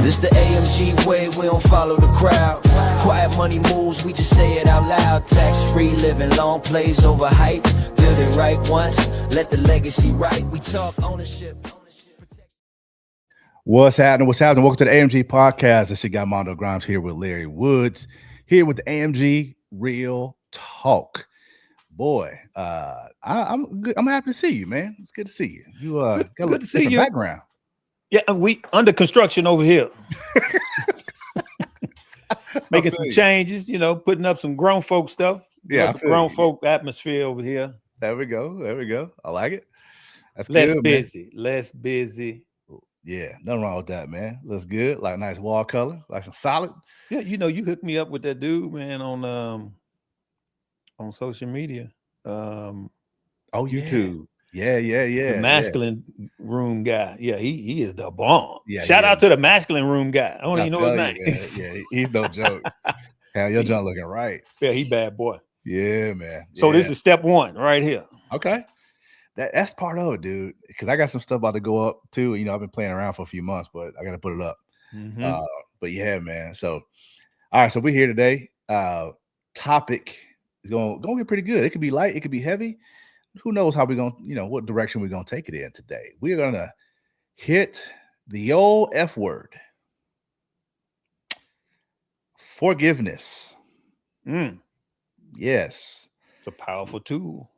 This the AMG way, we don't follow the crowd. Quiet money moves, we just say it out loud. Tax-free living, long plays over hype. Build it right once, let the legacy right. We talk ownership. What's happening? What's happening? Welcome to the AMG Podcast. This your guy Mondo Grimes here with Larry Woods, here with the AMG Real Talk. Boy, I'm good. I'm happy to see you, man. It's good to see you. You got good to see you. Background. Yeah, we under construction over here. Making some changes, putting up some grown folk stuff. Yeah, some grown folk atmosphere over here. There we go. I like it. That's less good, busy. Yeah, nothing wrong with that, man. Looks good. Like a nice wall color, like some solid. Yeah, you hooked me up with that dude, man, on social media. YouTube. Yeah. The masculine room guy. Yeah, he is the bomb. Yeah, Shout out to the masculine room guy. I don't even know his name. Yeah, he's no joke. Hell, your John looking right. Yeah, he bad boy. Yeah, man. So this is step one right here. Okay. That's part of it, dude. Because I got some stuff about to go up too. I've been playing around for a few months, but I got to put it up. Mm-hmm. But yeah, man. So, all right. So we're here today. Topic is going to get pretty good. It could be light. It could be heavy. Who knows how we're going to, what direction we're going to take it in today. We're going to hit the old F word. Forgiveness. Yes. It's a powerful tool.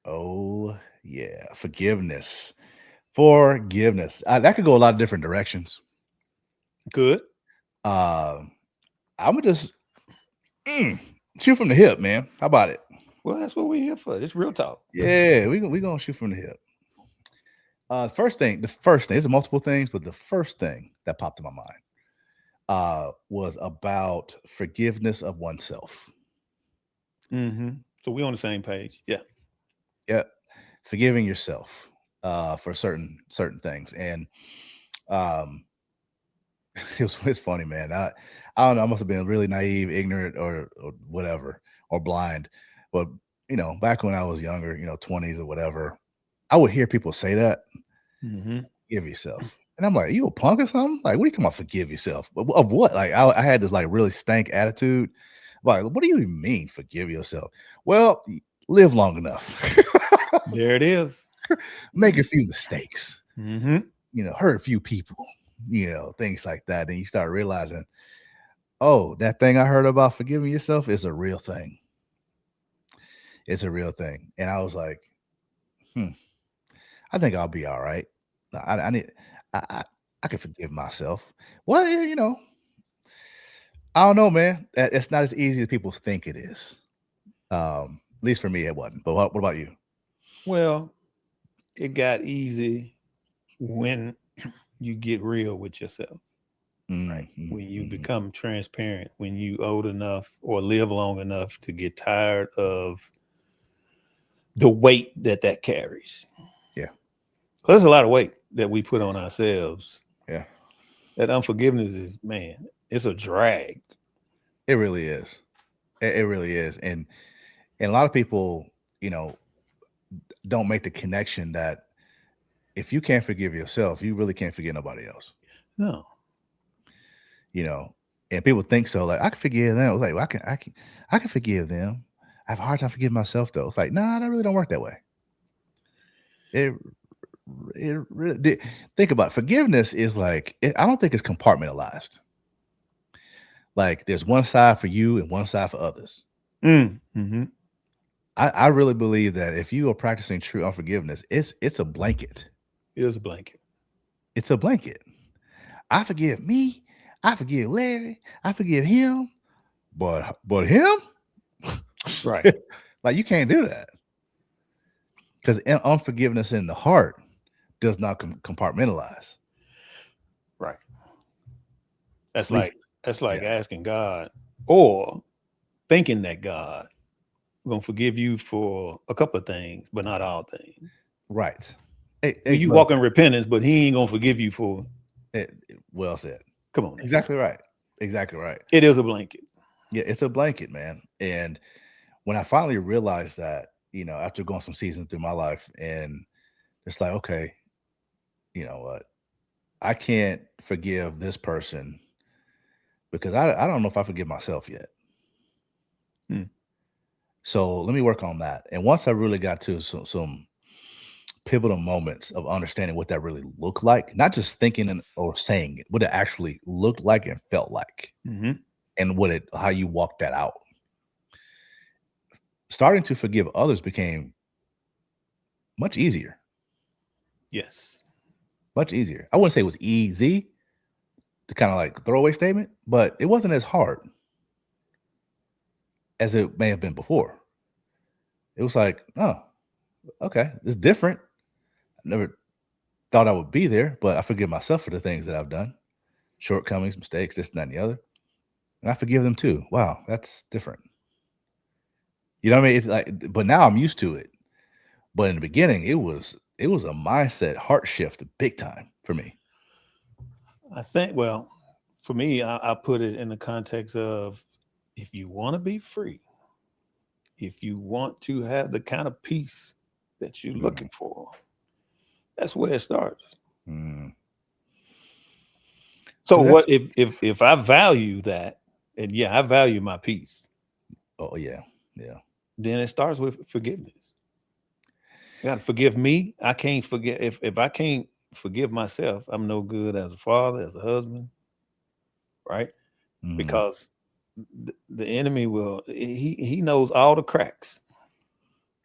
Oh, yeah. Forgiveness. That could go a lot of different directions. Good. I'm going to just shoot from the hip, man. How about it? Well, that's what we're here for. It's real talk. Yeah, we're going to shoot from the hip. The first thing, there's multiple things, but the first thing that popped in my mind was about forgiveness of oneself. Mm-hmm. So we're on the same page. Yeah. Yeah. Forgiving yourself for certain things. And it's funny, man. I don't know. I must have been really naive, ignorant, or whatever, or blind. But, back when I was younger, 20s or whatever, I would hear people say that. Mm-hmm. Forgive yourself. And I'm like, you a punk or something? Like, what are you talking about? Forgive yourself? Of what? Like, I had this like really stank attitude. Like, what do you even mean forgive yourself? Well, live long enough. There it is. Make a few mistakes. Mm-hmm. Hurt a few people, things like that. And you start realizing, oh, that thing I heard about forgiving yourself is a real thing. It's a real thing. And I was like, I think I'll be all right. I can forgive myself. Well, I don't know, man. It's not as easy as people think it is. At least for me, it wasn't. But what about you? Well, it got easy when you get real with yourself. Right? When you become transparent, when you old enough or live long enough to get tired of the weight that carries. Yeah. There's a lot of weight that we put on ourselves. Yeah. That unforgiveness is, man, it's a drag. It really is. It really is. And a lot of people, don't make the connection that if you can't forgive yourself, you really can't forgive nobody else. No. And people think so. Like, I can forgive them. Like, well, I can forgive them. I have a hard time forgiving myself, though. It's like, nah, that really don't work that way. It really, think about it. Forgiveness is like, I don't think it's compartmentalized. Like, there's one side for you and one side for others. Mm-hmm. I really believe that if you are practicing true unforgiveness, it's a blanket. It is a blanket. It's a blanket. I forgive me. I forgive Larry. I forgive him. But him? Right. Like, you can't do that. Because unforgiveness in the heart does not compartmentalize. Right. That's like asking God or thinking that God going to forgive you for a couple of things, but not all things. Right. You walk in repentance, but he ain't going to forgive you for it. Well said. Come on. Exactly right. Exactly right. It is a blanket. Yeah, it's a blanket, man. And when I finally realized that, after going some seasons through my life, and it's like, okay, you know what? I can't forgive this person because I don't know if I forgive myself yet. So let me work on that. And once I really got to some pivotal moments of understanding what that really looked like, not just thinking or saying it, what it actually looked like and felt like, and how you walked that out. Starting to forgive others became much easier. Yes. Much easier. I wouldn't say it was easy, to kind of like throwaway statement, but it wasn't as hard as it may have been before. It was like, oh, okay, it's different. I never thought I would be there, but I forgive myself for the things that I've done, shortcomings, mistakes, this, and that, and the other. And I forgive them too. Wow, that's different. You know what I mean? It's like, but now I'm used to it. But in the beginning, it was a mindset, heart shift, big time for me. I think, well, for me, I put it in the context of, if you want to be free, if you want to have the kind of peace that you're looking for, that's where it starts. So what if I value that, and I value my peace. Oh yeah. Then it starts with forgiveness. You got to forgive me. I can't forget. If I can't forgive myself, I'm no good as a father, as a husband, right? Because the enemy he knows all the cracks.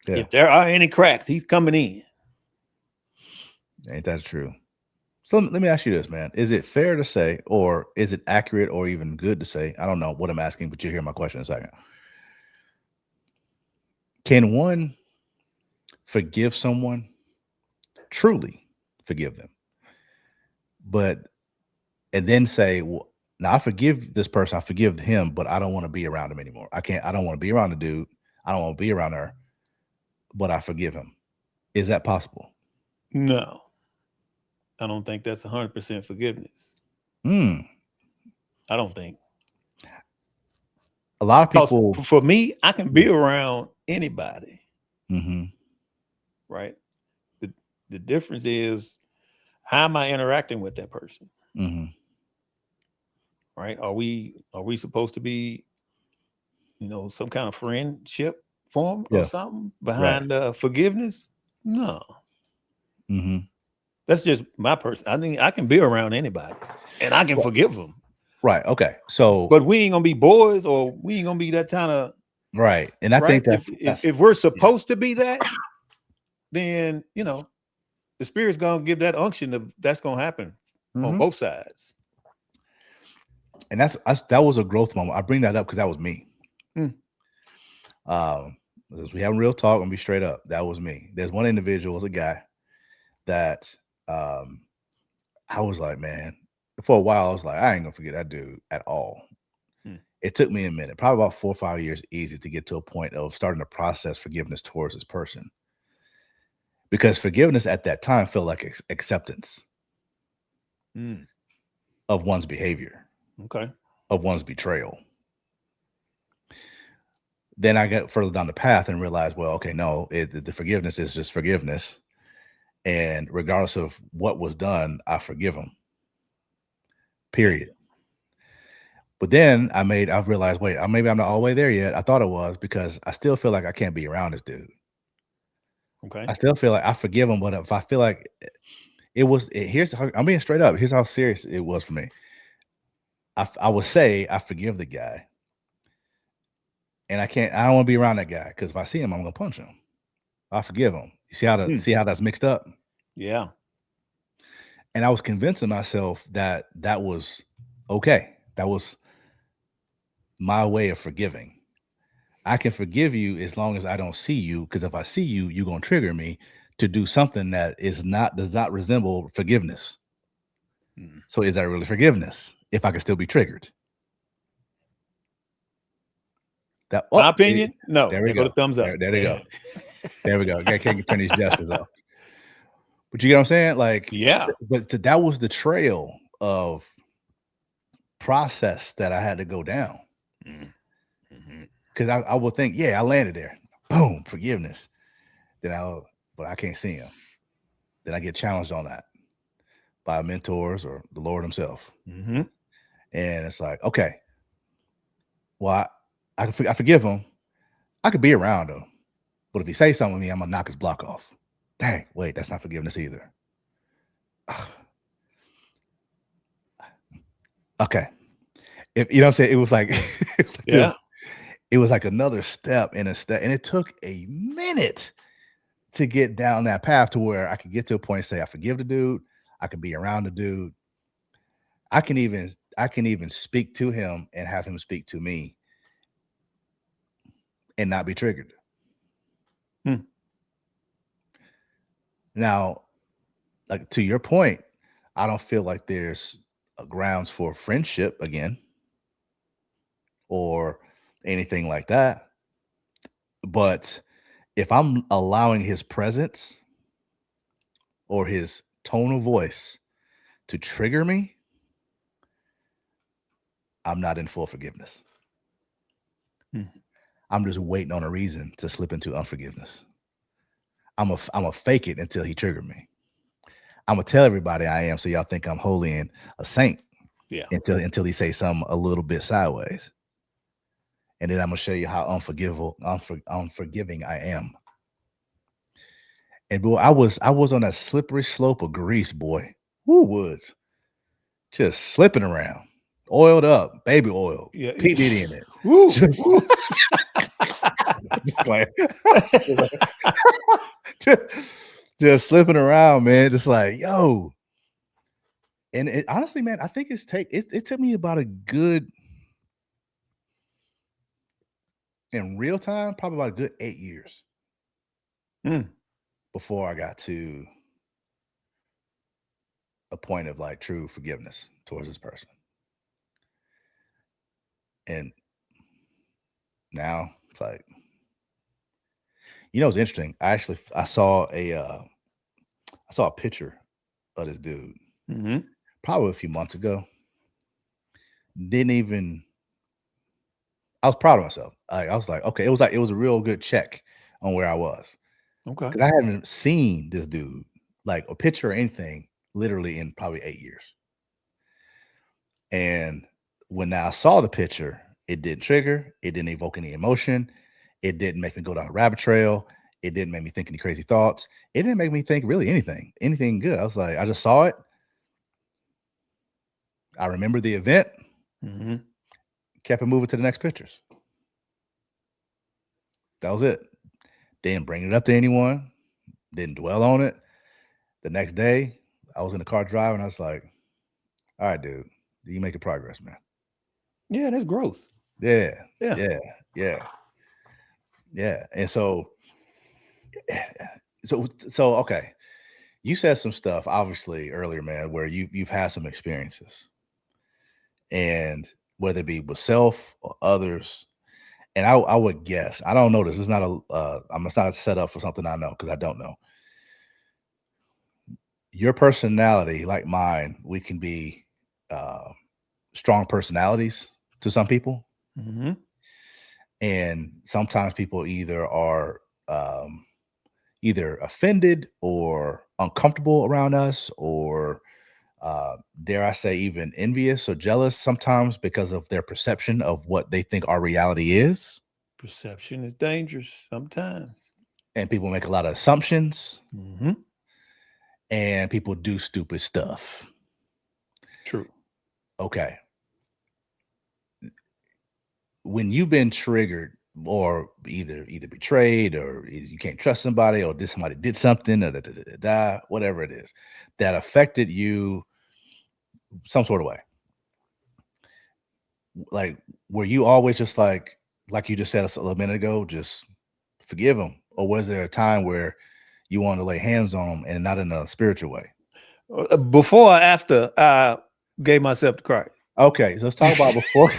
Yeah. If there are any cracks, he's coming in. Ain't that true? So let me ask you this, man. Is it fair to say, or is it accurate or even good to say, I don't know what I'm asking, but you'll hear my question in a second. Can one forgive someone, truly forgive them, and then say, well, now I forgive this person, I forgive him, but I don't want to be around him anymore. I don't want to be around the dude. I don't want to be around her, but I forgive him. Is that possible? No. I don't think that's 100% forgiveness. I don't think. A lot of people. For me, I can be around anybody. Right? The difference is, how am I interacting with that person? Right? Are we supposed to be, some kind of friendship form or something behind forgiveness? No. That's just my person. I think I can be around anybody and I can forgive them. Right. Okay. So, but we ain't gonna be boys, or we ain't gonna be that kind of. Right. And I think that if we're supposed to be that, then the Spirit's gonna give that unction that's gonna happen on both sides. And that was a growth moment. I bring that up because that was me. As we having real talk, I'm gonna be straight up. That was me. There's one individual, was a guy that I was like, man, for a while I was like, I ain't gonna forget that dude at all. It took me a minute, probably about 4 or 5 years, easy to get to a point of starting to process forgiveness towards this person, because forgiveness at that time felt like acceptance of one's behavior, of one's betrayal. Then I got further down the path and realized, well, okay, no, the forgiveness is just forgiveness. And regardless of what was done, I forgive him. Period. But then I realized, wait, maybe I'm not all the way there yet. I thought it was, because I still feel like I can't be around this dude. Okay. I still feel like I forgive him, but if I feel like I'm being straight up. Here's how serious it was for me. I would say I forgive the guy, and I don't want to be around that guy, because if I see him, I'm gonna punch him. I forgive him. You see how that's mixed up? Yeah. And I was convincing myself that was okay. That was my way of forgiving. I can forgive you as long as I don't see you, because if I see you, you're gonna trigger me to do something that does not resemble forgiveness. So is that really forgiveness if I can still be triggered? My opinion, no. There we go. go. The thumbs up. There we go. There we go. I can't turn these gestures off. But you get what I'm saying? Like, yeah. But that was the trail of process that I had to go down. Because I would think, I landed there. Boom, forgiveness. But I can't see him. Then I get challenged on that. by mentors or the Lord himself. Mm-hmm. And it's like, okay, well, I forgive him. I could be around him. But if he say something to me, I'm going to knock his block off. Dang, wait, that's not forgiveness either. Okay. If you know what I'm saying, it was like, it was like another step in a step. And it took a minute to get down that path to where I could get to a point and say, I forgive the dude. I could be around the dude. I can even speak to him and have him speak to me and not be triggered. Now, like to your point, I don't feel like there's grounds for friendship again or anything like that. But if I'm allowing his presence or his tone of voice to trigger me, I'm not in full forgiveness. I'm just waiting on a reason to slip into unforgiveness. I'm a fake it until he triggered me. I'm gonna tell everybody I am, so y'all think I'm holy and a saint. Yeah. Until he say something a little bit sideways, and then I'm gonna show you how unforgiving I am. And boy, I was on that slippery slope of grease, boy. Who was just slipping around, oiled up, baby oil, Yeah, P Diddy in it. Woo, Just, woo. just slipping around, man. Just like, yo. And it, honestly, man, I think it took me about a good, in real time, probably about a good 8 years before I got to a point of like true forgiveness towards this person. And now it's like, you know, it's interesting. I saw a picture of this dude probably a few months ago. I was proud of myself. I was like, okay, it was a real good check on where I was. Okay. Because I hadn't seen this dude, like a picture or anything, literally in probably 8 years. And when I saw the picture, it didn't trigger, it didn't evoke any emotion, it didn't make me go down a rabbit trail, it didn't make me think any crazy thoughts, it didn't make me think really anything good. I was like, I just saw it. I remember the event, kept it moving to the next pictures. That was it. Didn't bring it up to anyone, didn't dwell on it. The next day, I was in the car driving. I was like, all right, dude, you making progress, man. Yeah, that's growth. Yeah. And so okay. You said some stuff, obviously, earlier, man, where you've had some experiences. And whether it be with self or others. And I would guess, I don't know this. It's not it's not set up for something I know because I don't know. Your personality, like mine, we can be strong personalities to some people. And sometimes people either are either offended or uncomfortable around us, or dare I say even envious or jealous sometimes because of their perception of what they think our reality is. Perception is dangerous sometimes. And people make a lot of assumptions. And people do stupid stuff. True. Okay. When you've been triggered or either betrayed, or you can't trust somebody, or somebody did something, or whatever it is that affected you some sort of way, like, were you always just like you just said a minute ago, just forgive them? Or was there a time where you wanted to lay hands on them, and not in a spiritual way? Before or after I gave myself to Christ? Okay, so let's talk about before.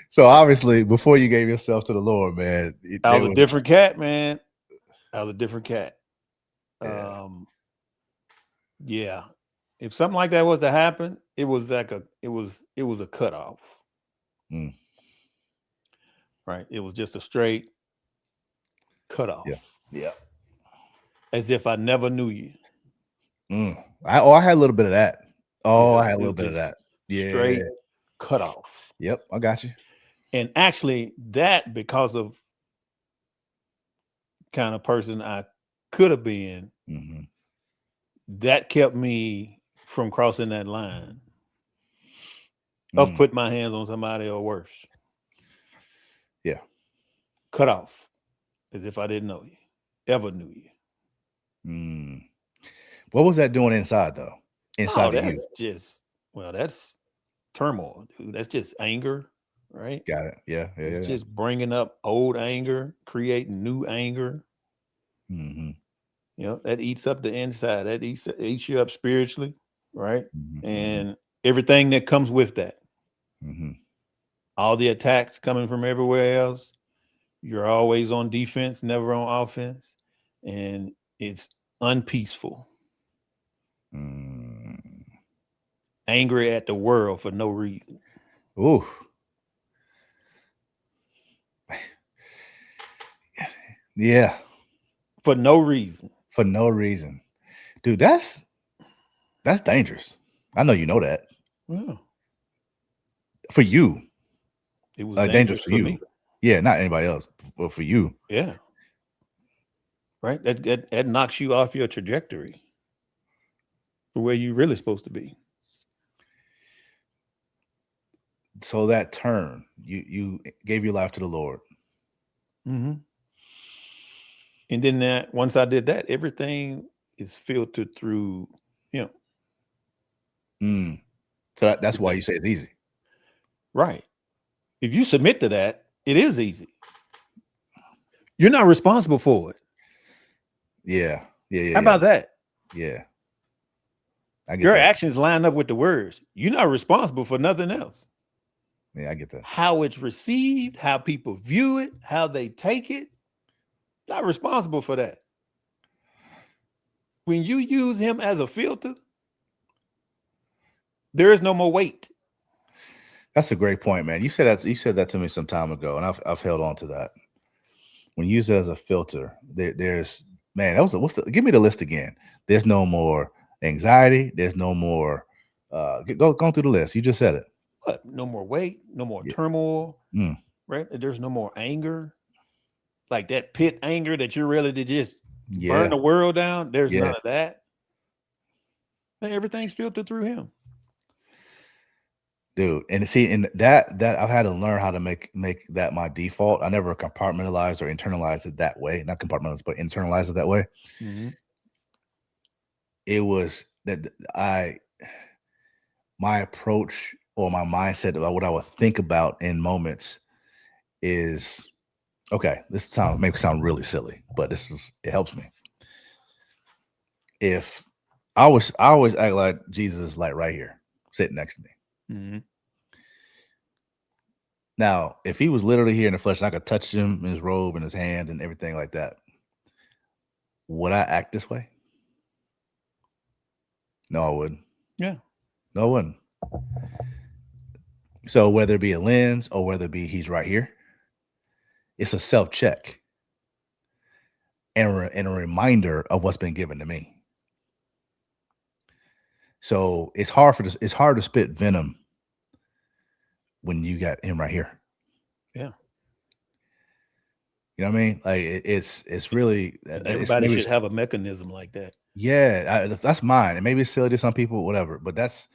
So obviously, before you gave yourself to the Lord, man, I was a different cat, man. I was a different cat. Yeah. If something like that was to happen, it was like it was a cutoff. Right. It was just a straight cutoff. Yeah. as if I never knew you. I had a little bit of that. Yeah, I had a little bit of that. Yeah. Straight cut off. Yep, I got you. And actually, that, because of kind of person I could have been, that kept me from crossing that line of putting my hands on somebody or worse. Yeah. Cut off, as if I didn't know you, ever knew you. What was that doing inside, though? Inside of you? That's turmoil, dude. That's just anger, right? Got it. Yeah. It's just bringing up old anger, creating new anger. That eats up the inside. That eats you up spiritually, right? And everything that comes with that. All the attacks coming from everywhere else. You're always on defense, never on offense. And it's unpeaceful. Angry at the world for no reason. Ooh. Yeah. For no reason. For no reason. Dude, that's dangerous. I know you know that. Yeah. For you. It was dangerous for you. Me. Yeah, not anybody else, but for you. Yeah. Right? That knocks you off your trajectory for where you're really supposed to be. So that turn, you gave your life to the Lord. And then once I did that, everything is filtered through him. So that's why you say it's easy. Right. If you submit to that, it is easy. You're not responsible for it. Yeah. How about that? Yeah. Your actions line up with the words. You're not responsible for nothing else. Yeah, I get that. How it's received, how people view it, how they take it. Not responsible for that. When you use him as a filter, there is no more weight. That's a great point, man. You said that to me some time ago, and I've held on to that. When you use it as a filter, there's give me the list again. There's no more anxiety. There's no more go through the list. You just said it. What? No more weight, no more turmoil, right? There's no more anger. Like that pit anger that you're ready to just burn the world down. There's none of that. Man, everything's filtered through him. Dude, and see, and that I've had to learn how to make that my default. I never compartmentalized or internalized it that way. Not compartmentalized, but internalized it that way. It was that my approach or my mindset about what I would think about in moments is, okay, this makes it sound really silly, but it helps me. If I always act like Jesus is like right here, sitting next to me. Now, if he was literally here in the flesh, and I could touch him in his robe and his hand and everything like that, would I act this way? No, I wouldn't. Yeah. No, I wouldn't. So whether it be a lens or whether it be he's right here, it's a self-check and a reminder of what's been given to me. So it's hard to spit venom when you got him right here. Yeah. You know what I mean? Like it's really, everybody should have a mechanism like that. Yeah, that's mine. And maybe it's silly to some people, whatever, but that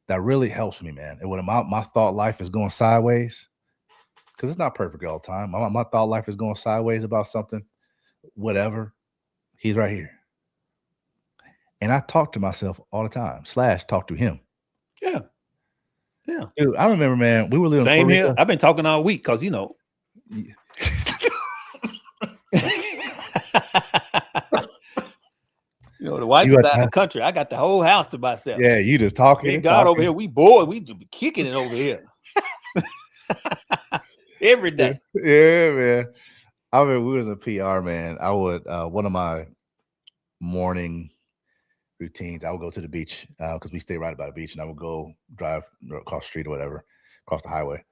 really helps me, man. And when my thought life is going sideways, because it's not perfect all the time. My thought life is going sideways about something, whatever. He's right here. And I talk to myself all the time, / talk to him. Yeah. Yeah. Dude, I remember, man, we were living same here. I've been talking all week because, Yeah. The wife is out of the country. I got the whole house to myself. Yeah, you just talking. And God over here, we bored. We be kicking it over here. Every day. Yeah, man. I mean, we was a PR, man. I would one of my morning routines, I would go to the beach because we stay right by the beach, and I would go drive across the street or whatever, across the highway,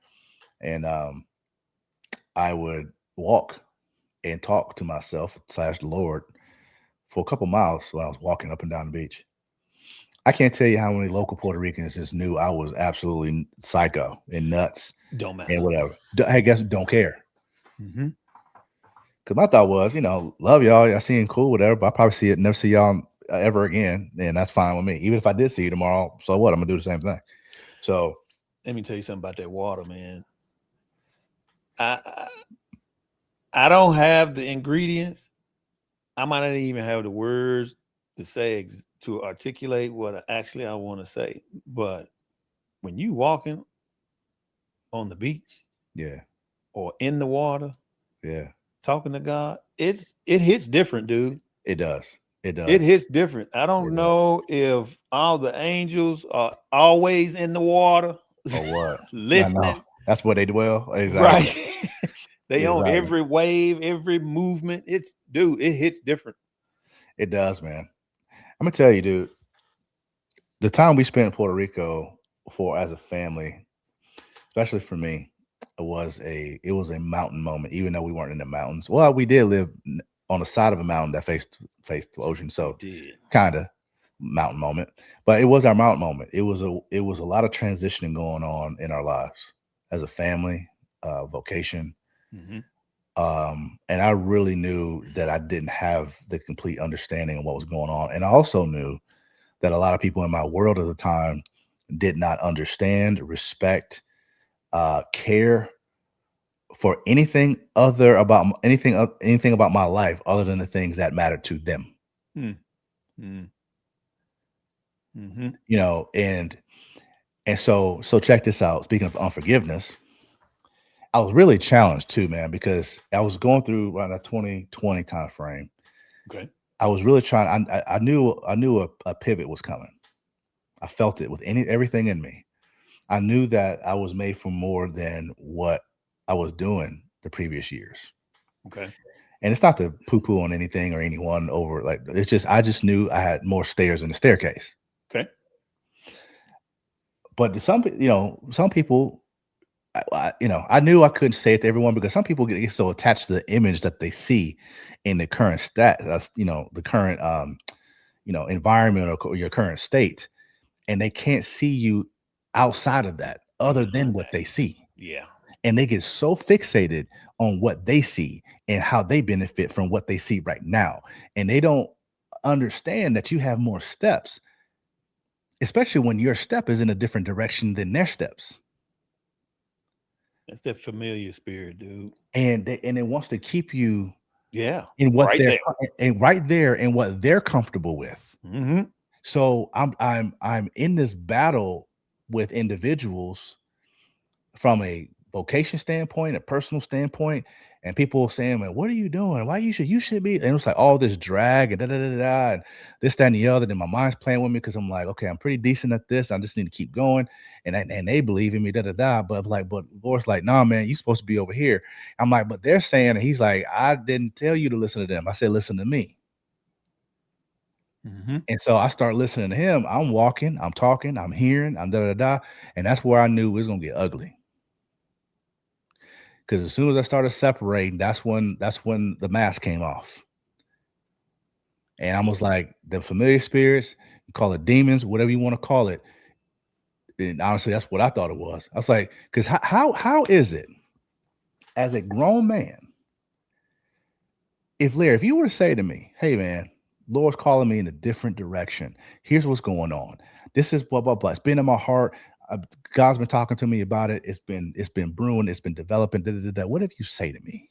and I would walk and talk to myself / the Lord for a couple miles while I was walking up and down the beach. I can't tell you how many local Puerto Ricans just knew I was absolutely psycho and nuts Don't matter. and whatever. I guess don't care. Mm-hmm. Because my thought was, love y'all. I see him cool, whatever. But I probably never see y'all ever again, and that's fine with me. Even if I did see you tomorrow, so what? I'm gonna do the same thing. So let me tell you something about that water, man. I don't have the ingredients. I might not even have the words to say to articulate what I want to say. But when you walking on the beach, yeah, or in the water, yeah, talking to God, it hits different, dude. It does. It does. It hits different. I don't know if all the angels are always in the water or what. listening. That's where they dwell. Exactly. Right. They own every wave, every movement. It hits different. It does, man. I'm gonna tell you, dude. The time we spent in Puerto Rico as a family, especially for me, it was a mountain moment. Even though we weren't in the mountains, well, we did live on the side of a mountain that faced the ocean, so kind of mountain moment. But it was our mountain moment. It was a lot of transitioning going on in our lives as a family, vocation. Mm-hmm. And I really knew that I didn't have the complete understanding of what was going on. And I also knew that a lot of people in my world at the time did not understand, respect, care for anything about my life other than the things that mattered to them. Mm-hmm. Mm-hmm. And so check this out. Speaking of unforgiveness, I was really challenged too, man, because I was going through around a 2020 time frame. Okay. I was really trying. I knew a pivot was coming. I felt it with everything in me. I knew that I was made for more than what I was doing the previous years. Okay. And it's not to poo-poo on anything or anyone over, like, it's just, I just knew I had more stairs in the staircase. Okay. But some people, I knew I couldn't say it to everyone because some people get so attached to the image that they see in the current the current, environment or your current state, and they can't see you outside of that other than what they see. Yeah. And they get so fixated on what they see and how they benefit from what they see right now. And they don't understand that you have more steps, especially when your step is in a different direction than their steps. That's that familiar spirit, dude. And it wants to keep you in what right there in what they're comfortable with. Mm-hmm. So I'm in this battle with individuals from a vocation standpoint, a personal standpoint, and people saying, "Man, what are you doing? Why you should be?" And it was like all this drag and and this, that, and the other. Then my mind's playing with me because I'm like, okay, I'm pretty decent at this. I just need to keep going, and they believe in me, But Lord's like, nah, man, you supposed to be over here. I'm like, but they're saying, and he's like, I didn't tell you to listen to them. I said, listen to me. Mm-hmm. And so I start listening to him. I'm walking, I'm talking, I'm hearing, I'm and that's where I knew it was gonna get ugly. Because as soon as I started separating, that's when the mask came off. And I was like, the familiar spirits, you call it demons, whatever you want to call it. And honestly, that's what I thought it was. I was like, because how is it as a grown man, if you were to say to me, hey man, Lord's calling me in a different direction. Here's what's going on. This is blah, blah, blah. It's been in my heart. God's been talking to me about it. It's been brewing. It's been developing. What if you say to me?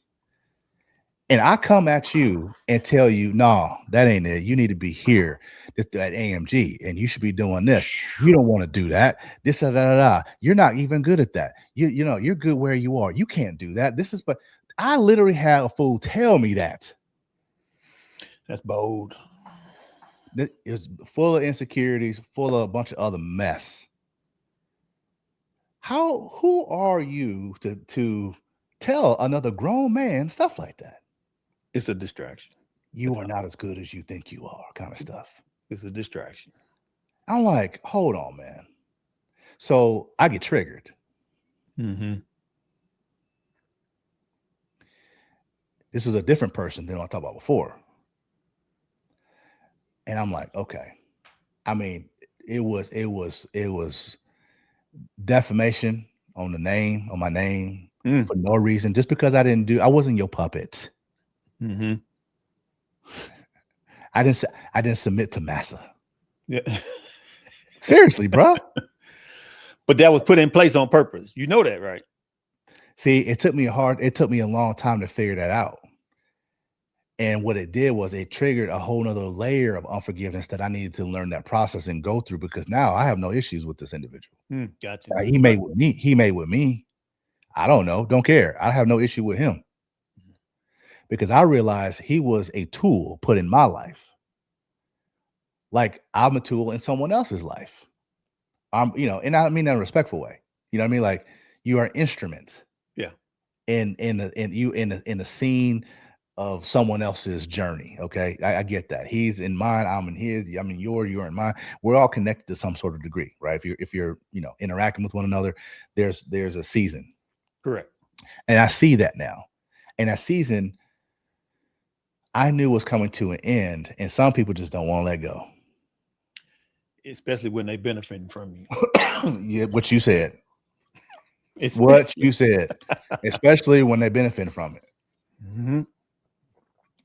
And I come at you and tell you, no, that ain't it. You need to be here at AMG, and you should be doing this. You don't want to do that. This, You're not even good at that. You're good where you are. You can't do that. But I literally had a fool tell me that. That's bold. That is full of insecurities, full of a bunch of other mess. Who are you to tell another grown man stuff like that? It's a distraction. You are not as good as you think you are, kind of stuff. It's a distraction. I'm like, hold on, man. So I get triggered. Mm-hmm. This is a different person than I talked about before. And I'm like, okay. I mean, it was defamation on my name for no reason, just because I wasn't your puppet. Mm-hmm. I didn't submit to massa. Yeah. Seriously, bro. But that was put in place on purpose. You know that, right? See, it took me a long time to figure that out. And what it did was it triggered a whole nother layer of unforgiveness that I needed to learn that process and go through, because now I have no issues with this individual. Gotcha. He made with me. He made with me. I don't know. Don't care. I have no issue with him, because I realized he was a tool put in my life. Like I'm a tool in someone else's life. And I mean that in a respectful way. You know what I mean? Like you are an instrument. Yeah. In the scene of someone else's journey. Okay. I get that. He's in mine, I'm in his, I'm in yours, you're in mine. We're all connected to some sort of degree, right? If you're interacting with one another, there's a season. Correct. And I see that now. And that season I knew was coming to an end, and some people just don't want to let go. Especially when they're benefiting from you. Yeah, what you said. What you said. Especially when they're benefiting from it. Mm-hmm.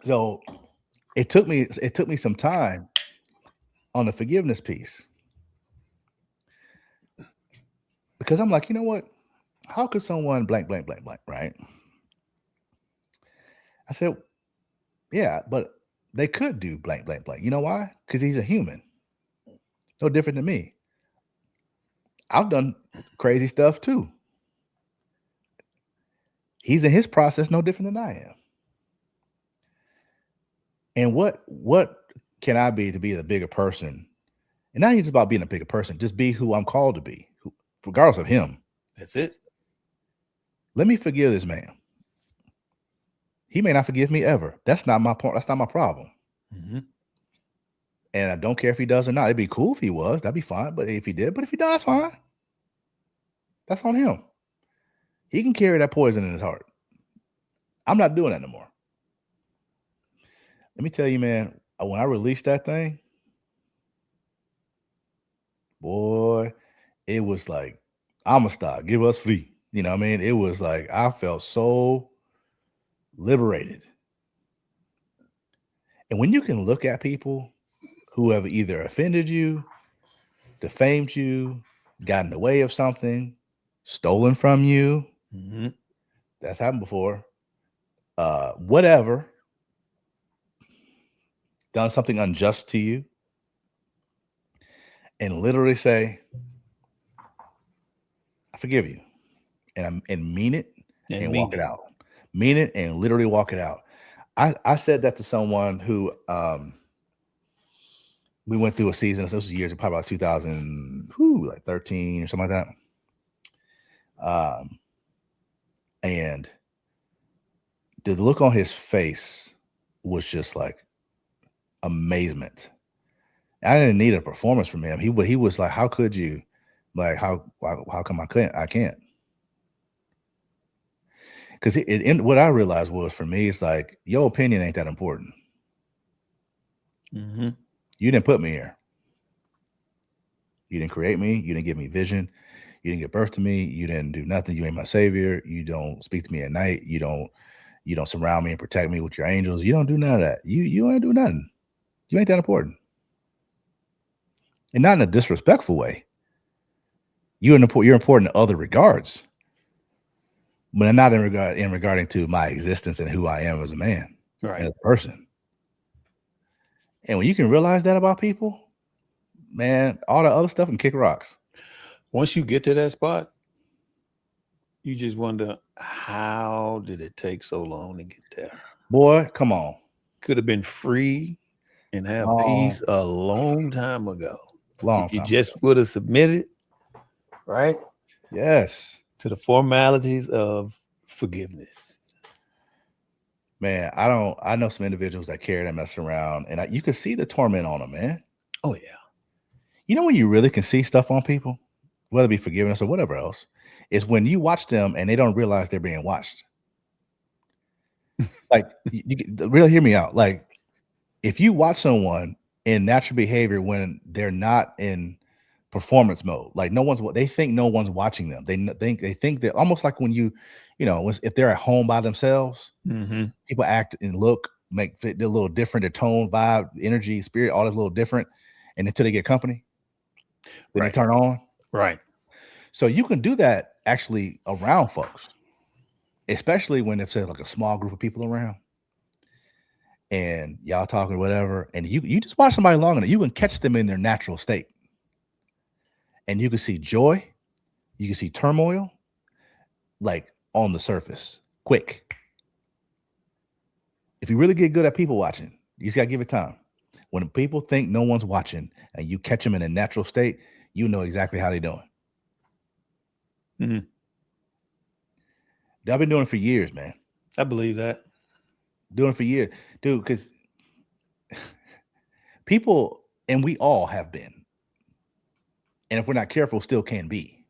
So it took me some time on the forgiveness piece, because I'm like, you know what? How could someone blank, blank, blank, blank, right? I said, yeah, but they could do blank, blank, blank. You know why? Because he's a human. No different than me. I've done crazy stuff too. He's in his process no different than I am. And what can I be to be the bigger person? And not even just about being a bigger person, just be who I'm called to be, regardless of him. That's it. Let me forgive this man. He may not forgive me ever. That's not my point. That's not my problem. Mm-hmm. And I don't care if he does or not. It'd be cool if he was. That'd be fine. But if he did, but if he does, fine. That's on him. He can carry that poison in his heart. I'm not doing that no more. Let me tell you, man, when I released that thing, boy, it was like, I'm a star. Give us free. You know what I mean? It was like, I felt so liberated. And when you can look at people who have either offended you, defamed you, gotten in the way of something, stolen from you, that's happened before, whatever, done something unjust to you, and literally say, I forgive you, and mean it, and walk it out. Mean it and literally walk it out. I said that to someone who we went through a season. So this was years, probably about 2013 or something like that. And the look on his face was just like amazement. I didn't need a performance from him. He was like, how could you? Like, how come I can't? Because what I realized was, for me, it's like, your opinion ain't that important. Mm-hmm. You didn't put me here. You didn't create me. You didn't give me vision. You didn't give birth to me. You didn't do nothing. You ain't my savior. You don't speak to me at night. You don't surround me and protect me with your angels. You don't do none of that. You ain't do nothing. You ain't that important. And not in a disrespectful way. You're important in other regards, but not in regarding to my existence and who I am as a man, right, and as a person. And when you can realize that about people, man, all the other stuff can kick rocks. Once you get to that spot, you just wonder, how did it take so long to get there? Boy, come on. Could have been free and have peace a long time ago. If you just would have submitted, right? Yes. To the formalities of forgiveness. Man, I know some individuals that carry that mess around, and you can see the torment on them, man. Oh, yeah. You know when you really can see stuff on people, whether it be forgiveness or whatever else, is when you watch them and they don't realize they're being watched. Like, you really hear me out. Like, if you watch someone in natural behavior when they're not in performance mode. Like they think no one's watching them. They think that almost like when if they're at home by themselves, people act and look, they're a little different, their tone, vibe, energy, spirit, all is a little different. And until they get company, then they turn on. Right. So you can do that actually around folks, especially when there's like a small group of people around and y'all talking or whatever. And you just watch somebody long enough, you can catch them in their natural state. And you can see joy, you can see turmoil, like on the surface, quick. If you really get good at people watching, you just gotta give it time. When people think no one's watching and you catch them in a natural state, you know exactly how they're doing. I've been doing it for years, man. I believe that. Doing it for years, dude, because people, and we all have been, and if we're not careful, still can be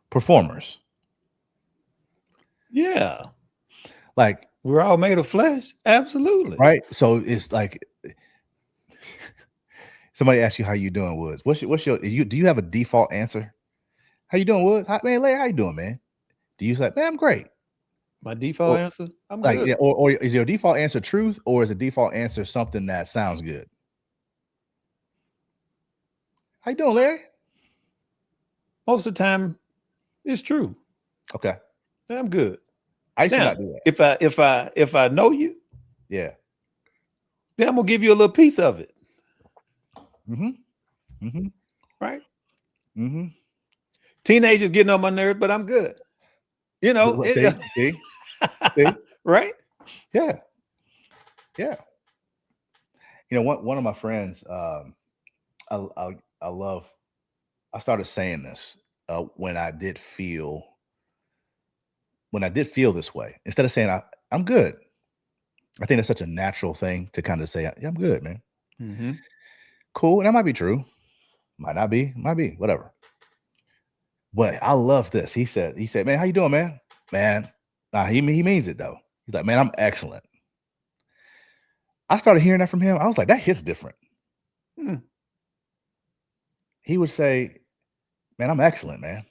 performers. Yeah. Like, we're all made of flesh. Absolutely. Right. So it's like somebody asks you how you doing, Woods. Do you have a default answer? How you doing, Woods? Man, Larry, how you doing, man? Do you say, man, I'm great? My default answer? I'm like, good. Yeah, or is your default answer truth, or is a default answer something that sounds good? How you doing, Larry? Most of the time, it's true. Okay. I'm good. I used to not do that. If I know you, yeah, then I'm gonna give you a little piece of it. Right? Teenagers getting on my nerves, but I'm good. You know, see? Right? Yeah. You know, one of my friends, I started saying this when I did feel this way. Instead of saying I'm good, I think it's such a natural thing to kind of say, yeah, I'm good, man. Cool. And that might be true. Might not be, might be, whatever. But I love this. He said, man, how you doing, man? Man, he means it though. He's like, man, I'm excellent. I started hearing that from him. I was like, that hits different. He would say, man, I'm excellent, man.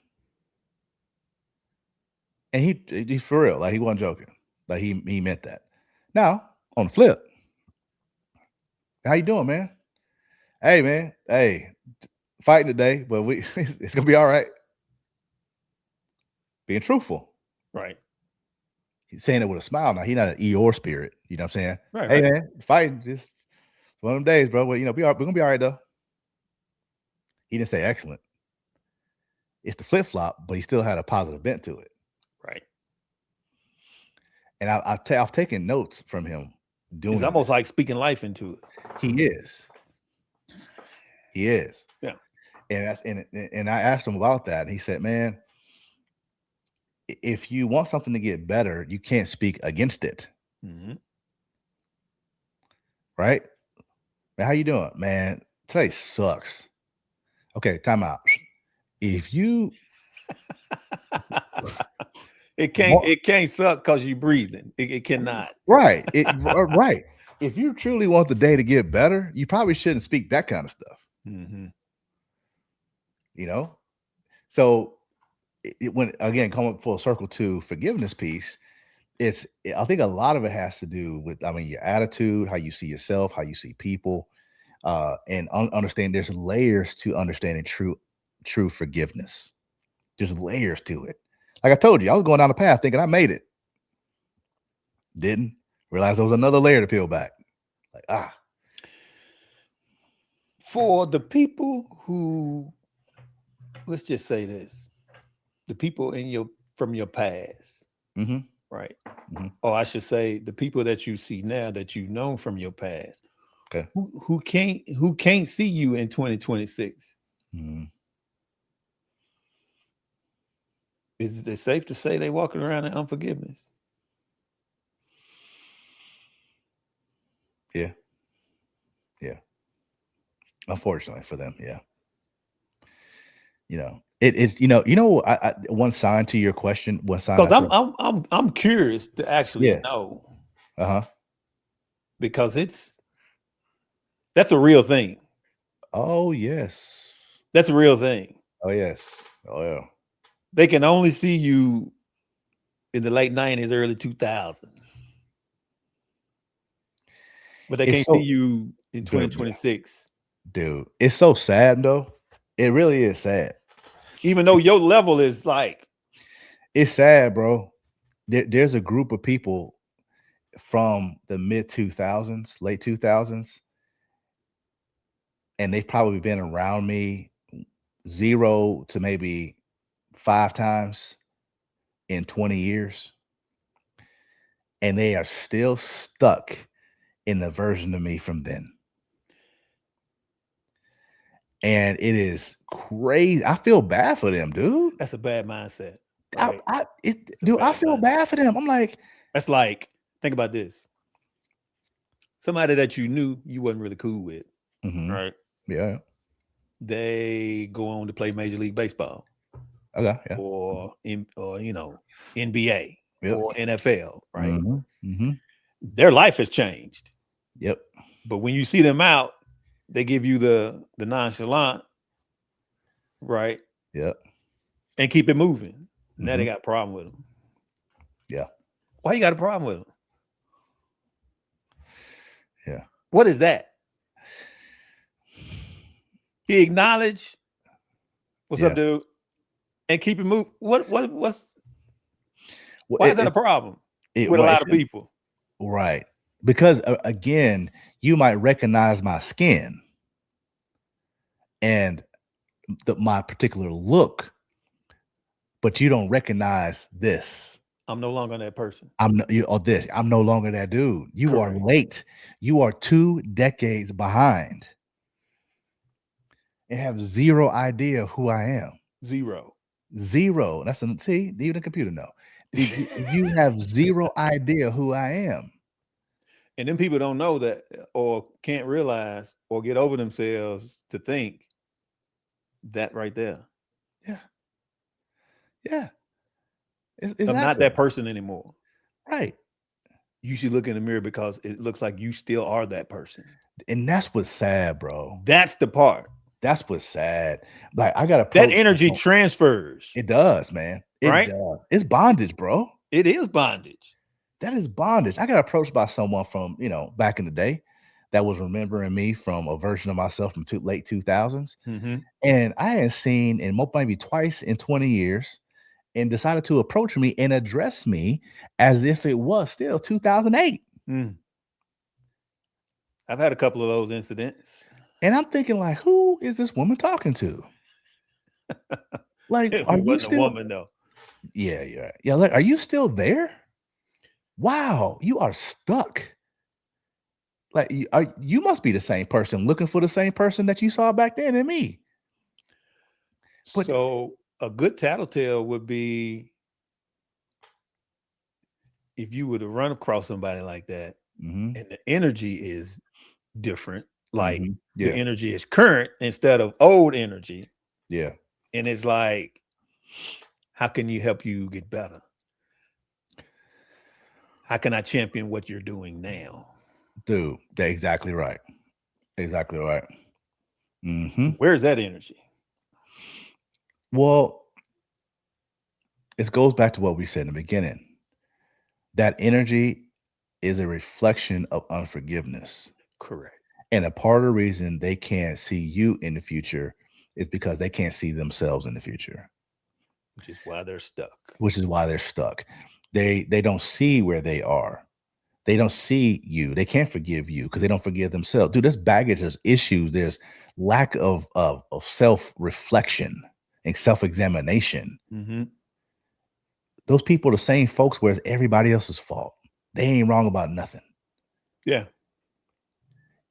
And he for real, like he wasn't joking. Like he meant that. Now, on the flip, how you doing, man? Hey, man. Hey, fighting today, but it's gonna be all right. Being truthful. Right. He's saying it with a smile. Now, he's not an Eeyore spirit. You know what I'm saying? Right. Hey, man, fighting. Just one of them days, bro. Well, we're gonna be all right though. He didn't say excellent. It's the flip-flop, but he still had a positive bent to it. Right. And I've taken notes from him doing. It's almost like speaking life into it. He is. Yeah. And I asked him about that. And he said, man, if you want something to get better, you can't speak against it. Right? Man, how you doing? Man, today sucks. Okay, time out. If you it can't suck because you're breathing. It cannot. Right. Right. If you truly want the day to get better, you probably shouldn't speak that kind of stuff. You know? So when again coming full circle to forgiveness piece, I think a lot of it has to do with your attitude, how you see yourself, how you see people, and understand there's layers to understanding true forgiveness. There's layers to it. Like I told you, I was going down the path thinking I made it. Didn't realize there was another layer to peel back. For the people who, let's just say this, the people from your past, right? Or I should say the people that you see now that you've known from your past, okay, who can't see you in 2026. Is it safe to say they walking around in unforgiveness? Yeah. Unfortunately for them, yeah. It's one sign to your question. One sign because I'm curious to actually know. Uh-huh. Because it's That's a real thing. Oh, yes. That's a real thing. Oh, yes. Oh, yeah. They can only see you in the late 90s, early 2000s. But they can't see you in 2026. Dude, it's so sad, though. It really is sad. Even though your level is like... It's sad, bro. There's a group of people from the mid 2000s, late 2000s, and they've probably been around me 0 to maybe 5 times in 20 years. And they are still stuck in the version of me from then. And it is crazy. I feel bad for them, dude. That's a bad mindset. Right? I feel bad for them. I'm like, that's like, think about this. Somebody that you knew you wasn't really cool with, right? Yeah. They go on to play Major League Baseball. Okay. Yeah. Or NBA or NFL, right? Their life has changed. Yep. But when you see them out, they give you the nonchalant, right? Yep. And keep it moving. Now they got a problem with them. Yeah. Why you got a problem with them? Yeah. What is that? He acknowledged, what's up, dude? And keep it moving. Why is that a problem with a lot of people? Right. Because again, you might recognize my skin and my particular look, but you don't recognize this. I'm no longer that person. I'm no longer that dude. You are late. You are 2 decades behind and have zero idea who I am. Zero. That's see, even the computer know. You have zero idea who I am. And then people don't know that or can't realize or get over themselves to think that right there. Yeah. Yeah. I'm not that person anymore. Right. You should look in the mirror because it looks like you still are that person. And that's what's sad, bro. That's the part. That's what's sad. Like I gotta that energy transfers. It does, man. It does. It's bondage, bro. It is bondage. That is bondage. I got approached by someone from, back in the day that was remembering me from a version of myself from late 2000s. And I hadn't seen in maybe twice in 20 years and decided to approach me and address me as if it was still 2008. I've had a couple of those incidents. And I'm thinking like, who is this woman talking to? Like, are you still a woman though? Yeah. Like, are you still there? Wow, you are stuck. Like, you must be the same person looking for the same person that you saw back then in me. But so a good tattletale would be if you were to run across somebody like that and the energy is different, like the energy is current instead of old energy. Yeah. And it's like, how can you help you get better? How can I champion what you're doing now? Dude, that's exactly right. Exactly right. Where's that energy? Well, it goes back to what we said in the beginning. That energy is a reflection of unforgiveness. Correct. And a part of the reason they can't see you in the future is because they can't see themselves in the future. Which is why they're stuck. They don't see where they are. They don't see you. They can't forgive you because they don't forgive themselves. Dude, there's baggage, there's issues, there's lack of self-reflection and self-examination. Those people are the same folks where it's everybody else's fault. They ain't wrong about nothing. Yeah.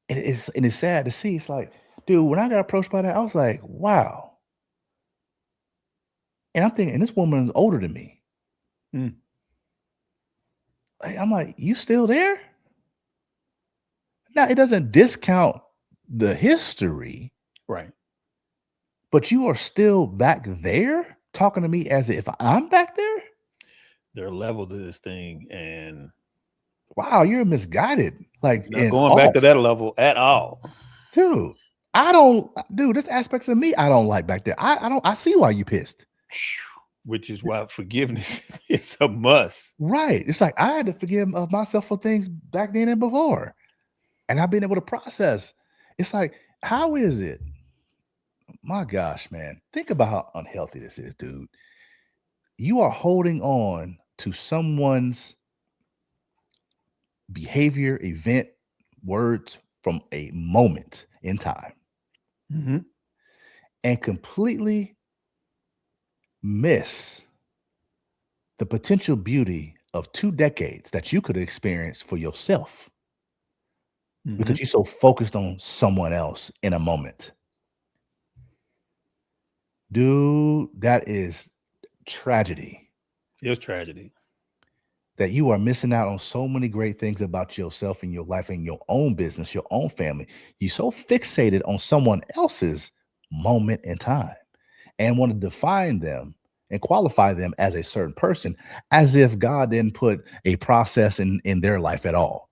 And it's sad to see. It's like, dude, when I got approached by that, I was like, wow. And I'm thinking, and this woman is older than me. Like, I'm like, you still there? Now, it doesn't discount the history. Right. But you are still back there talking to me as if I'm back there? They're level to this thing. And wow, you're misguided. Like, not going back to that level at all. Dude, there's aspects of me I don't like back there. I see why you pissed. Which is why forgiveness is a must. Right. It's like I had to forgive myself for things back then and before. And I've been able to process. It's like, how is it? My gosh, man. Think about how unhealthy this is, dude. You are holding on to someone's behavior, event, words from a moment in time and completely miss the potential beauty of 2 decades that you could experience for yourself because you're so focused on someone else in a moment. Dude, that is tragedy. It's tragedy. That you are missing out on so many great things about yourself and your life and your own business, your own family. You're so fixated on someone else's moment in time and want to define them and qualify them as a certain person as if God didn't put a process in their life at all.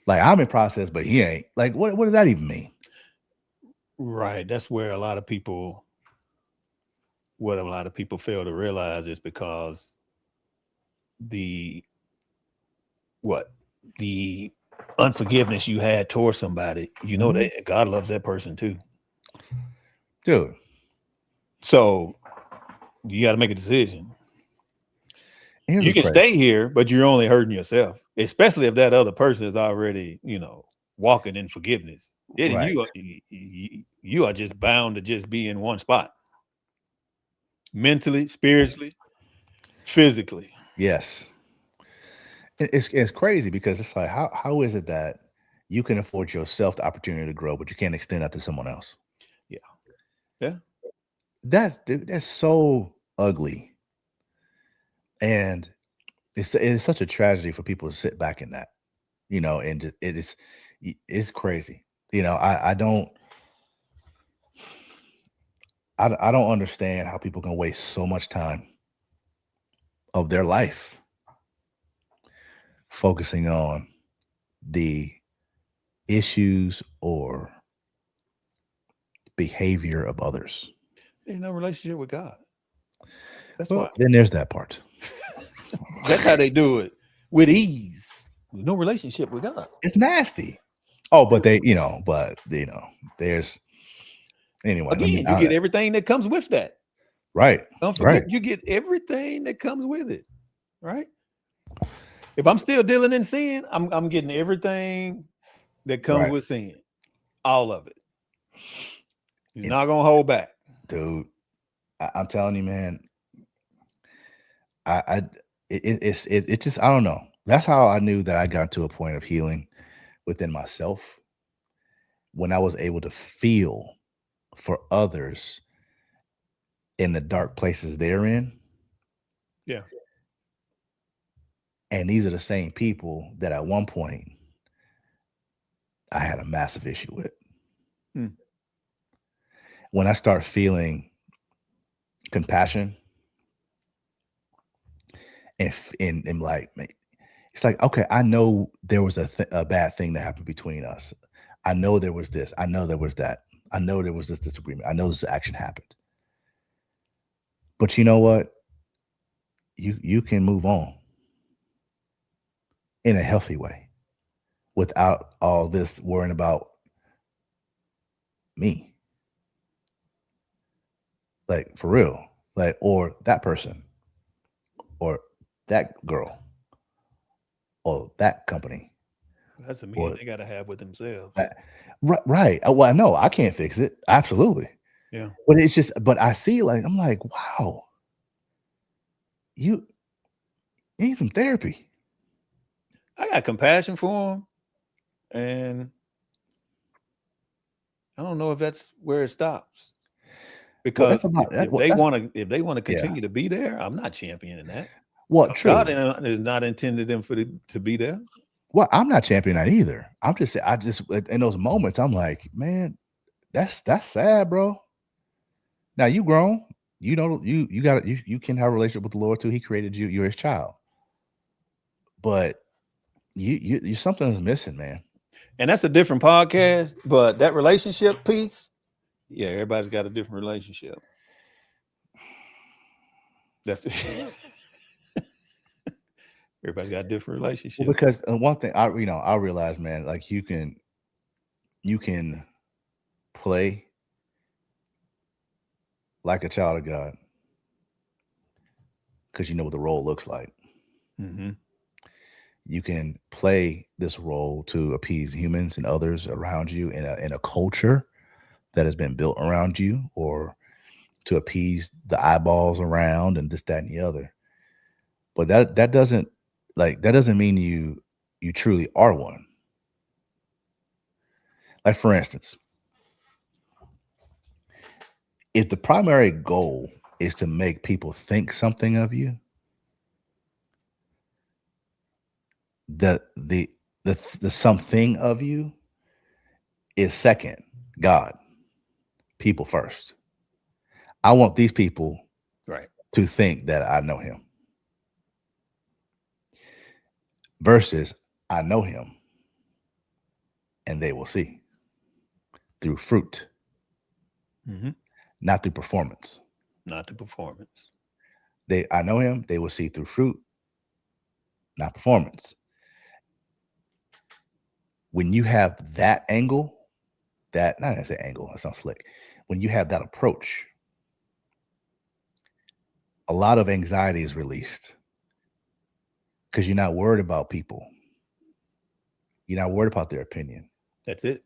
Like, I'm in process, but he ain't. Like, what does that even mean? Right. That's where a lot of people fail to realize is because the unforgiveness you had towards somebody, that God loves that person too. Dude. So you got to make a decision. You can stay here, but you're only hurting yourself, especially if that other person is already, walking in forgiveness. Right. You are just bound to just be in one spot. Mentally, spiritually, physically. Yes. It's crazy because it's like, how is it that you can afford yourself the opportunity to grow, but you can't extend that to someone else? Yeah. Yeah. That's so ugly. And it's such a tragedy for people to sit back in that, and it's crazy. I don't understand how people can waste so much time of their life focusing on the issues or behavior of others. There's no relationship with God. That's well, why. Then there's that part. That's how they do it, with ease. No relationship with God. It's nasty. Oh, but there's anyway. Again, you get everything that comes with that. Right. Don't forget, you get everything that comes with it. Right. If I'm still dealing in sin, I'm getting everything that comes with sin. All of it. You're not gonna hold back. Dude, I'm telling you, man. It's just, I don't know. That's how I knew that I got to a point of healing within myself when I was able to feel for others in the dark places they're in. Yeah. And these are the same people that at one point I had a massive issue with. When I start feeling compassion and like, it's like, okay, I know there was a bad thing that happened between us. I know there was this. I know there was that. I know there was this disagreement. I know this action happened. But you know what? You can move on in a healthy way without all this worrying about me. Like, for real. Like, or that person or that girl or that company. That's a meeting they got to have with themselves. Right. Well, I know I can't fix it. Absolutely. Yeah. But it's just, but I see, like, I'm like, wow, you need some therapy. I got compassion for them, and I don't know if that's where it stops. Because if they want to continue to be there, I'm not championing that. Well, true. God is not intended them to be there. Well, I'm not championing that either. I'm just saying, in those moments, I'm like, man, that's sad, bro. Now you grown, you can have a relationship with the Lord too. He created you, you're his child. But you something is missing, man. And that's a different podcast, but that relationship piece, yeah, everybody's got a different relationship. That's everybody's got a different relationship. Well, because one thing I realize, man, like you can play like a child of God because you know what the role looks like. Mm-hmm. You can play this role to appease humans and others around you in a culture that has been built around you, or to appease the eyeballs around and this, that, and the other. But that doesn't mean you truly are one. Like, for instance, if the primary goal is to make people think something of you, the something of you is second. God, people first. I want these people to think that I know him versus I know him and they will see through fruit, not through performance. Not the performance. I know him, they will see through fruit, not performance. When you have that angle, not as an angle, that sounds slick. When you have that approach, a lot of anxiety is released because you're not worried about people. You're not worried about their opinion. That's it.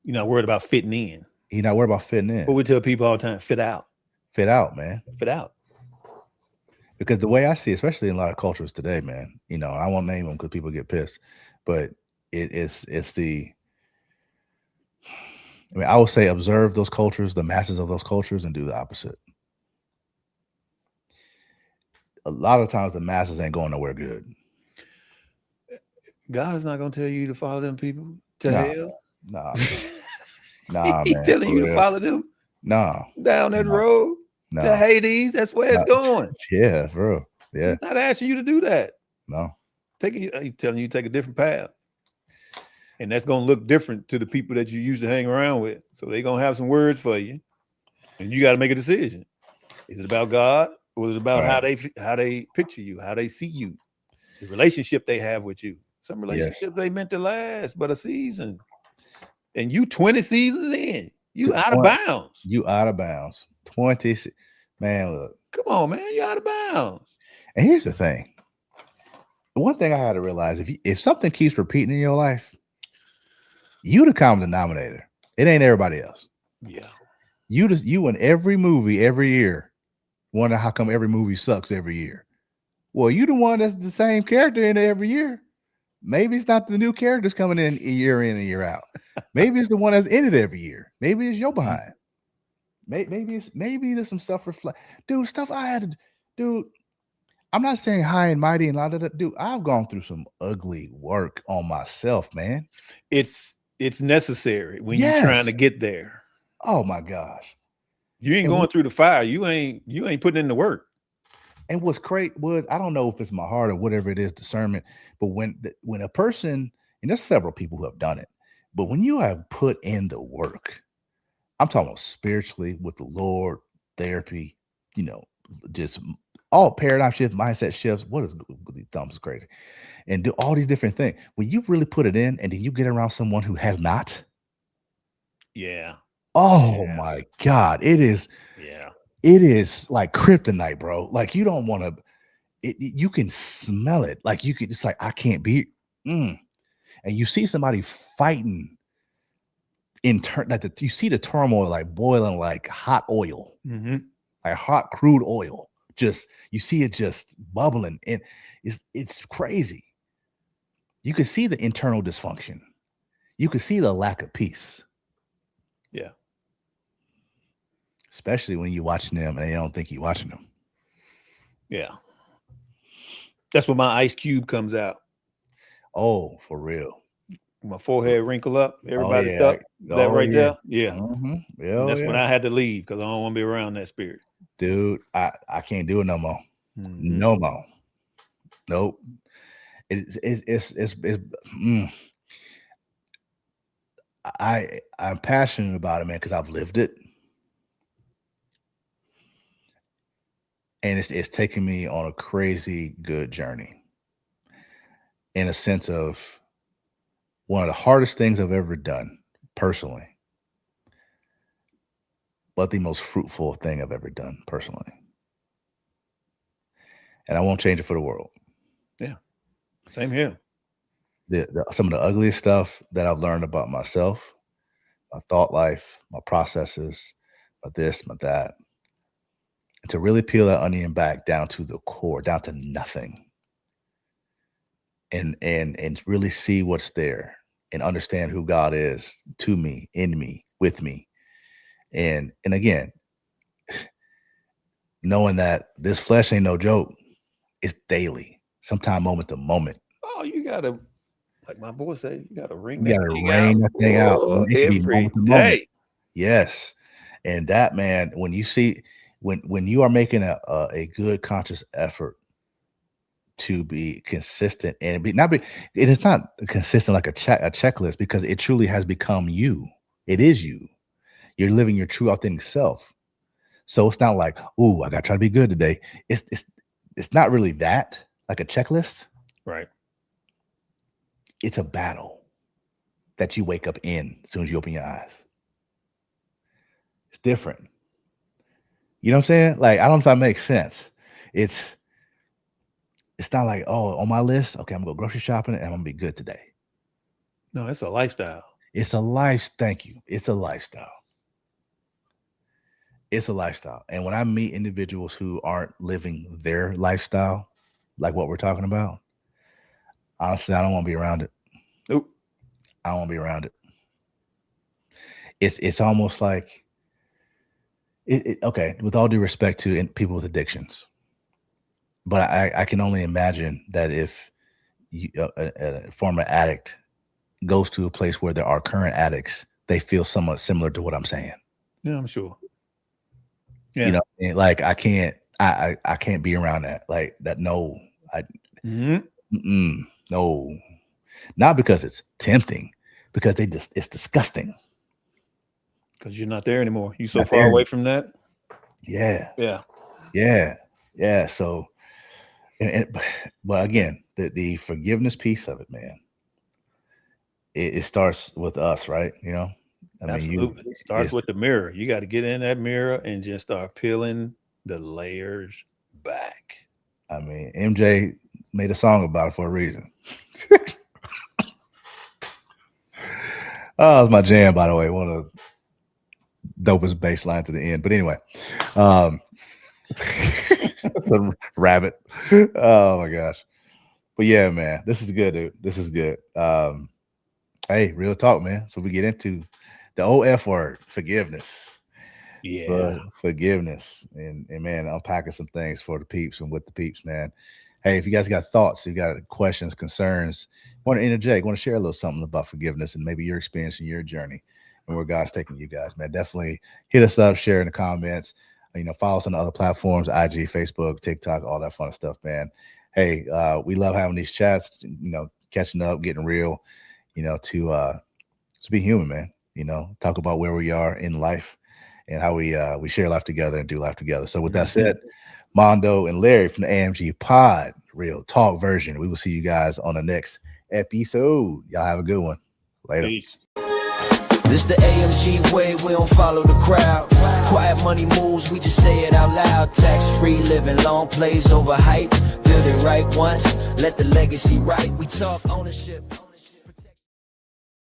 You're not worried about fitting in. You're not worried about fitting in. But we tell people all the time, fit out. Fit out, man. Fit out. Because the way I see, especially in a lot of cultures today, man, I won't name them because people get pissed, but it's I would say observe those cultures, the masses of those cultures, and do the opposite. A lot of times the masses ain't going nowhere good. God is not going to tell you to follow them people to hell. Nah, man. He's telling you to follow them. Down that road to Hades. That's where it's going. Yeah, bro. Yeah. He's not asking you to do that. No. He's telling you to take a different path. And that's going to look different to the people that you used to hang around with. So they're going to have some words for you. And you got to make a decision. Is it about God? Or is it about how they picture you, how they see you, the relationship they have with you? Some relationships they meant to last but a season. And you 20 seasons in, you out of bounds. You out of bounds. 20, man, look. Come on, man, you out of bounds. And here's the thing. One thing I had to realize, if something keeps repeating in your life, you the common denominator. It ain't everybody else. Yeah. You in every movie every year wonder how come every movie sucks every year. Well, you the one that's the same character in every year. Maybe it's not the new characters coming in and year out. Maybe it's the one that's in it every year. Maybe it's your behind. Maybe there's some stuff reflect. Dude, stuff I had to do. I'm not saying high and mighty and a lot of that. Dude, I've gone through some ugly work on myself, man. It's necessary when you're trying to get there. Oh my gosh. You ain't going through the fire. You ain't putting in the work. And what's great was, I don't know if it's my heart or whatever it is, discernment, but when a person, and there's several people who have done it, but when you have put in the work, I'm talking about spiritually with the Lord, therapy, just all paradigm shifts, mindset shifts. What is thumbs is crazy, and do all these different things. When you've really put it in, and then you get around someone who has not. Yeah. Oh my God. It is like kryptonite, bro. Like you don't want to, you can smell it. Like you could, it's like, I can't be, and you see somebody fighting you see the turmoil, like boiling, like hot oil, like hot crude oil. Just, you see it just bubbling, and it's crazy. You can see the internal dysfunction. You can see the lack of peace. Yeah. Especially when you're watching them and they don't think you're watching them. Yeah. That's when my ice cube comes out. Oh, for real. My forehead wrinkle up. Everybody duck. That right there. Yeah. Mm-hmm. That's when I had to leave because I don't want to be around that spirit. Dude, I can't do it no more. Mm-hmm. No more. Nope. I'm passionate about it, man, because I've lived it. And it's taken me on a crazy good journey in a sense of one of the hardest things I've ever done personally, but the most fruitful thing I've ever done personally. And I won't change it for the world. Yeah. Same here. Some of the ugliest stuff that I've learned about myself, my thought life, my processes, my this, my that, and to really peel that onion back down to the core, down to nothing, and really see what's there and understand who God is to me, in me, with me. And again, knowing that this flesh ain't no joke, it's daily, sometime moment to moment. Oh, you gotta, like my boy said, you gotta ring that thing out every day. Yes. And that, man, when you see, when you are making a good conscious effort to be consistent and it is not consistent like a checklist, because it truly has become you. It is you. You're living your true authentic self. So it's not like, ooh, I gotta try to be good today. It's not really that, like a checklist. Right. It's a battle that you wake up in as soon as you open your eyes. It's different. You know what I'm saying? Like, I don't know if that makes sense. It's not like, oh, on my list, okay, I'm gonna go grocery shopping and I'm gonna be good today. No, it's a lifestyle. It's a life. Thank you. It's a lifestyle. It's a lifestyle. And when I meet individuals who aren't living their lifestyle, like what we're talking about, honestly, I don't want to be around it. Nope. I don't want to be around it. It's almost like, okay, with all due respect to people with addictions, but I can only imagine that if a former addict goes to a place where there are current addicts, they feel somewhat similar to what I'm saying. Yeah, I'm sure. Yeah. You know, and like I can't be around that. Like that. No, no, not because it's tempting, because it's disgusting. Because you're not there anymore. You're so far away from that. Yeah. Yeah. Yeah. Yeah. So, but again, the forgiveness piece of it, man, it starts with us, right? You know, Absolutely. It starts with the mirror. You got to get in that mirror and just start peeling the layers back. I mean, MJ made a song about it for a reason. Oh, it's my jam, by the way. One of the dopest bass lines to the end. But anyway, it's a rabbit. Oh my gosh. But yeah, man, this is good, dude. This is good. Hey, real talk, man. That's what we get into. The old F word, forgiveness. Yeah. Forgiveness. And man, unpacking some things for the peeps and with the peeps, man. Hey, if you guys got thoughts, you got questions, concerns, want to interject, want to share a little something about forgiveness and maybe your experience and your journey and where God's taking you guys, man, definitely hit us up, share in the comments, follow us on the other platforms, IG, Facebook, TikTok, all that fun stuff, man. Hey, we love having these chats, catching up, getting real, to be human, man, talk about where we are in life and how we share life together and do life together. So with that said, Mondo and Larry from the AMG Pod, real talk version. We will see you guys on the next episode. Y'all have a good one. Later. Peace. This the AMG way, we don't follow the crowd. Quiet money moves, we just say it out loud. Tax-free living, long plays over hype. Build it right once, let the legacy right. We talk ownership.